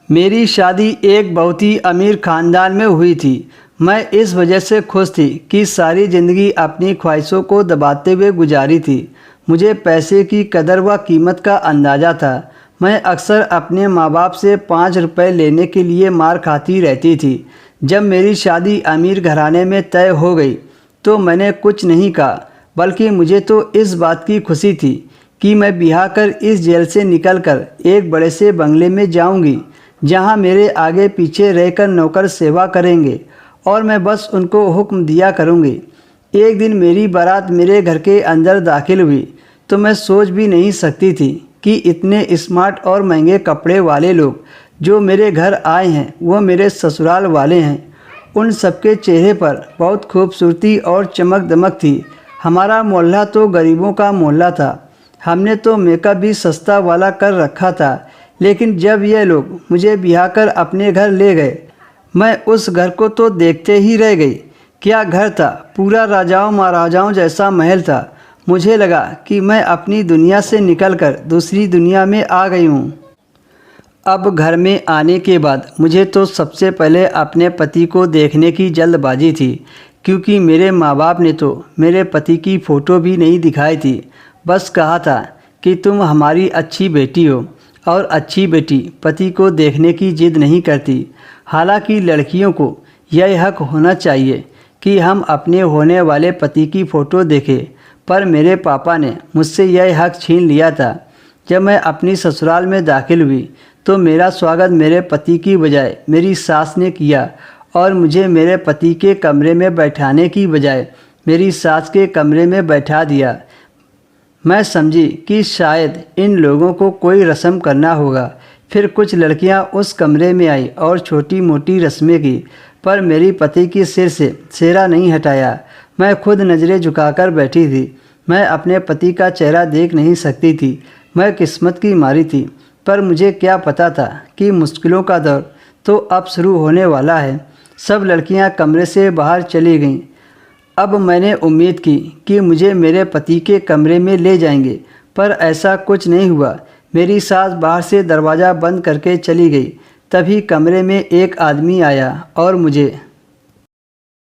मेरी शादी एक बहुत ही अमीर ख़ानदान में हुई थी। मैं इस वजह से खुश थी कि सारी ज़िंदगी अपनी ख्वाहिशों को दबाते हुए गुजारी थी। मुझे पैसे की कदर व कीमत का अंदाज़ा था। मैं अक्सर अपने माँ बाप से 5 रुपए लेने के लिए मार खाती रहती थी। जब मेरी शादी अमीर घराने में तय हो गई तो मैंने कुछ नहीं कहा, बल्कि मुझे तो इस बात की खुशी थी कि मैं ब्याह कर इस जेल से निकलकर एक बड़े से बंगले में जाऊंगी, जहां मेरे आगे पीछे रहकर नौकर सेवा करेंगे और मैं बस उनको हुक्म दिया करूंगी। एक दिन मेरी बारात मेरे घर के अंदर दाखिल हुई तो मैं सोच भी नहीं सकती थी कि इतने स्मार्ट और महंगे कपड़े वाले लोग जो मेरे घर आए हैं वो मेरे ससुराल वाले हैं। उन सबके चेहरे पर बहुत खूबसूरती और चमक दमक थी। हमारा मोहल्ला तो गरीबों का मोहल्ला था। हमने तो मेकअप भी सस्ता वाला कर रखा था, लेकिन जब ये लोग मुझे ब्याह कर अपने घर ले गए, मैं उस घर को तो देखते ही रह गई। क्या घर था, पूरा राजाओं महाराजाओं जैसा महल था। मुझे लगा कि मैं अपनी दुनिया से निकलकर दूसरी दुनिया में आ गई हूँ। अब घर में आने के बाद मुझे तो सबसे पहले अपने पति को देखने की जल्दबाजी थी, क्योंकि मेरे माँ बाप ने तो मेरे पति की फ़ोटो भी नहीं दिखाई थी। बस कहा था कि तुम हमारी अच्छी बेटी हो, और अच्छी बेटी पति को देखने की जिद नहीं करती। हालांकि लड़कियों को यह हक होना चाहिए कि हम अपने होने वाले पति की फ़ोटो देखें, पर मेरे पापा ने मुझसे यह हक छीन लिया था। जब मैं अपनी ससुराल में दाखिल हुई तो मेरा स्वागत मेरे पति की बजाय मेरी सास ने किया, और मुझे मेरे पति के कमरे में बैठाने की बजाय मेरी सास के कमरे में बैठा दिया। मैं समझी कि शायद इन लोगों को कोई रस्म करना होगा। फिर कुछ लड़कियां उस कमरे में आई और छोटी मोटी रस्में की, पर मेरी पति की सिर से सेहरा नहीं हटाया। मैं खुद नज़रें झुकाकर बैठी थी। मैं अपने पति का चेहरा देख नहीं सकती थी। मैं किस्मत की मारी थी, पर मुझे क्या पता था कि मुश्किलों का दौर तो अब शुरू होने वाला है। सब लड़कियां कमरे से बाहर चली गईं। अब मैंने उम्मीद की कि मुझे मेरे पति के कमरे में ले जाएंगे, पर ऐसा कुछ नहीं हुआ। मेरी सास बाहर से दरवाज़ा बंद करके चली गई। तभी कमरे में एक आदमी आया और मुझे